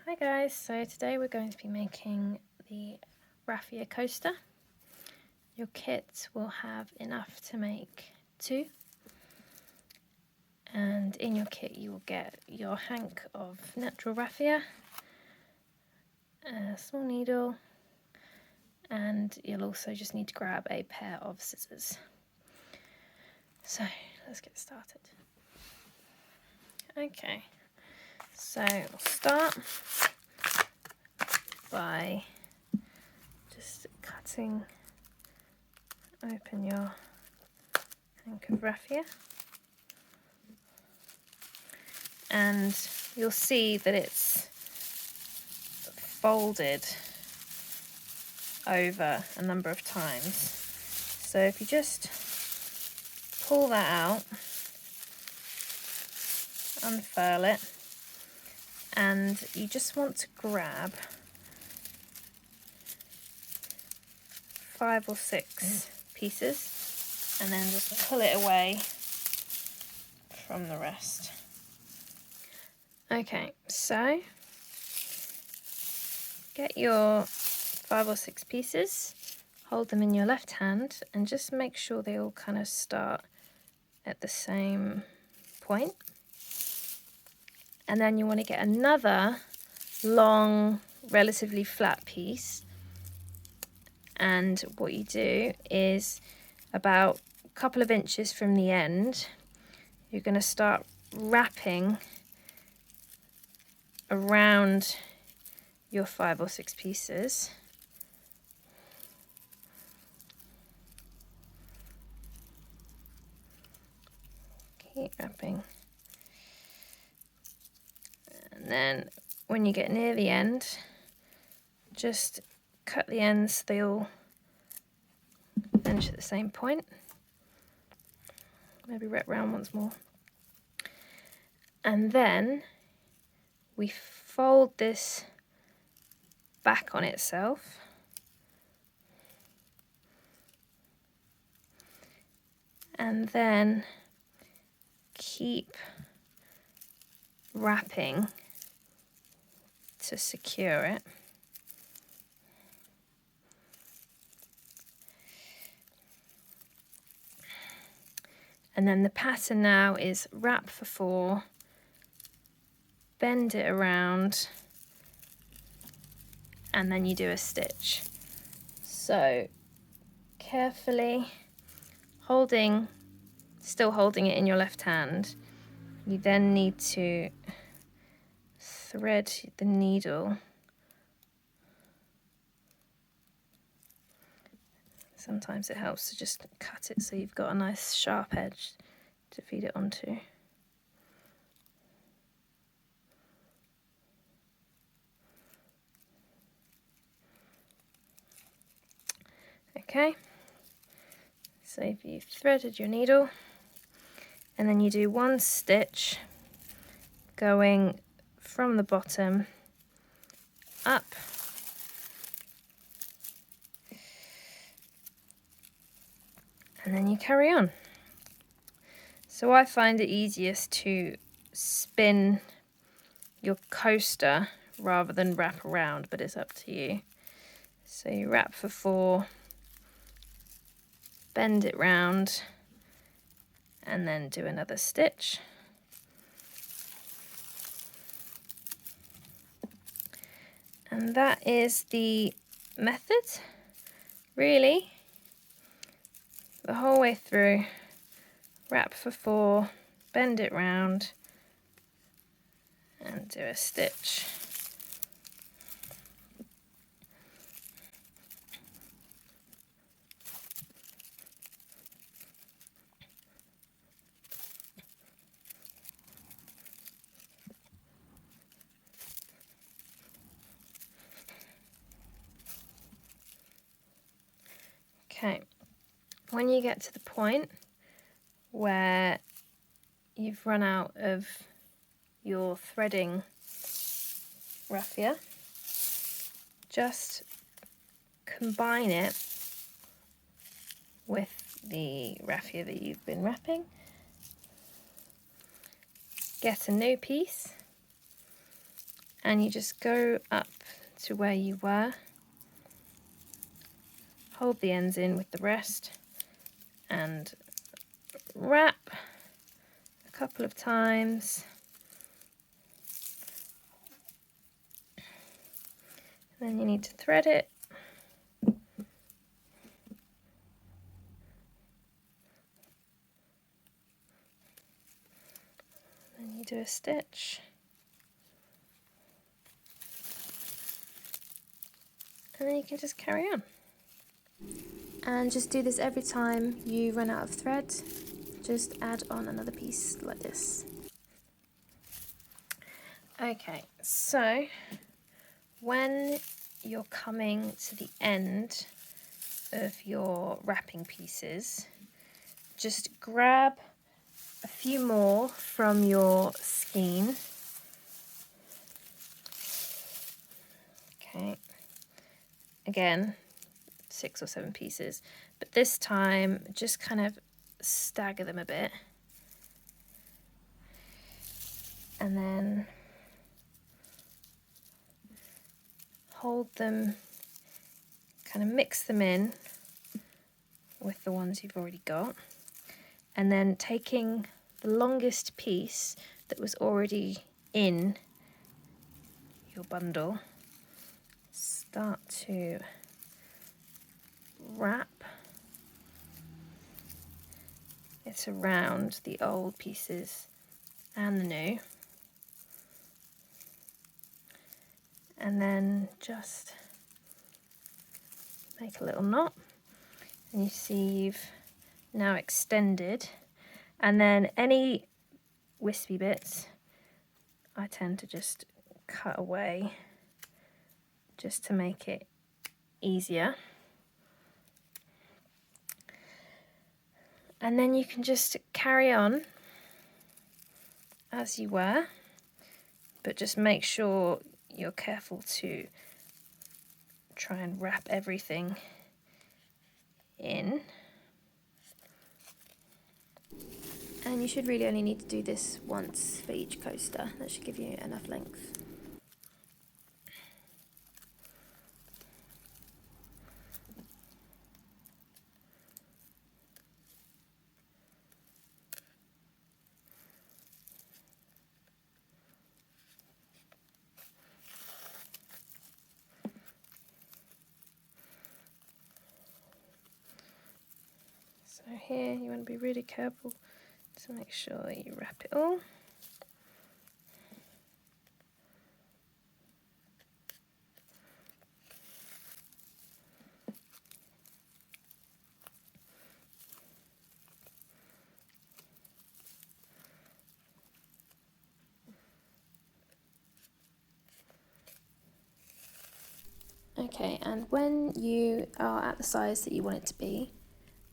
Hi guys, so today we're going to be making the Raffia coaster. Your kit will have enough to make 2, and in your kit you will get your hank of natural raffia, a small needle, and you'll also just need to grab a pair of scissors. So let's get started. Okay, so we'll start by just cutting open your hank of raffia, and you'll see that it's folded over a number of times. So if you just pull that out, unfurl it, and you just want to grab 5 or 6 pieces and then just pull it away from the rest. Okay, so get your 5 or 6 pieces, hold them in your left hand, and just make sure they all kind of start at the same point. And then you want to get another long, relatively flat piece. And what you do is about a couple of inches from the end, you're going to start wrapping around your 5 or 6 pieces. Keep wrapping. And then when you get near the end, just cut the ends so they all finish at the same point. Maybe wrap round once more. And then we fold this back on itself. And then keep wrapping to secure it. And then the pattern now is wrap for 4, bend it around, and then you do a stitch. So carefully still holding it in your left hand, you then need to thread the needle. Sometimes it helps to just cut it so you've got a nice sharp edge to feed it onto. Okay, so if you've threaded your needle, and then you do 1 stitch going from the bottom up, and then you carry on. So I find it easiest to spin your coaster rather than wrap around, but it's up to you. So you wrap for 4, bend it round, and then do another stitch. And that is the method, really, the whole way through. Wrap for 4, bend it round, and do a stitch. Okay, when you get to the point where you've run out of your threading raffia, just combine it with the raffia that you've been wrapping. Get a new piece and you just go up to where you were, hold the ends in with the rest, and wrap a couple of times. Then you need to thread it. Then you do a stitch. And then you can just carry on. And just do this every time you run out of thread. Just add on another piece like this. Okay, so when you're coming to the end of your wrapping pieces, just grab a few more from your skein. Okay, again, 6 or 7 pieces, but this time just kind of stagger them a bit, and then hold them, kind of mix them in with the ones you've already got, and then taking the longest piece that was already in your bundle, start to wrap it around the old pieces and the new, and then just make a little knot, and you see you've now extended. And then any wispy bits I tend to just cut away just to make it easier. And then you can just carry on as you were, but just make sure you're careful to try and wrap everything in. And you should really only need to do this once for each coaster. That should give you enough length. So here you want to be really careful to make sure you wrap it all. Okay, and when you are at the size that you want it to be,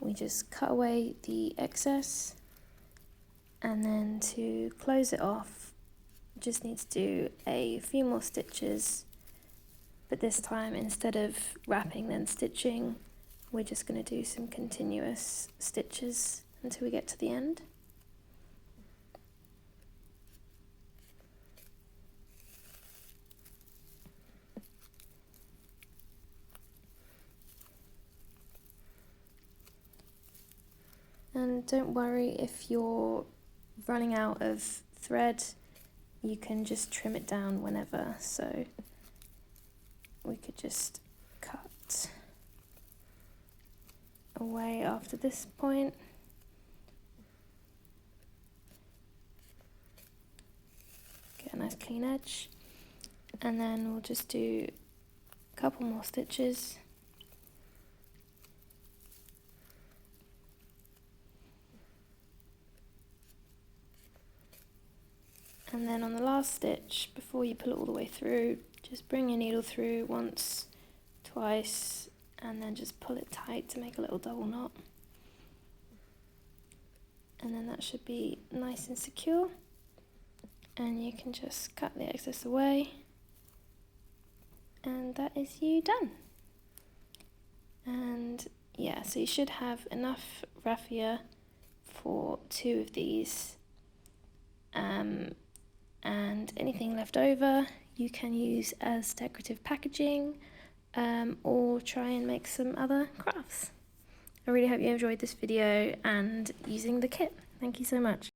we just cut away the excess, and then to close it off, just need to do a few more stitches, but this time instead of wrapping then stitching, we're just going to do some continuous stitches until we get to the end. And don't worry if you're running out of thread, you can just trim it down whenever, so we could just cut away after this point. Get a nice clean edge, and then we'll just do a couple more stitches. And then on the last stitch, before you pull it all the way through, just bring your needle through once, twice, and then just pull it tight to make a little double knot. And then that should be nice and secure. And you can just cut the excess away. And that is you done. And yeah, so you should have enough raffia for 2 of these. and anything left over you can use as decorative packaging, or try and make some other crafts. I really hope you enjoyed this video and using the kit. Thank you so much.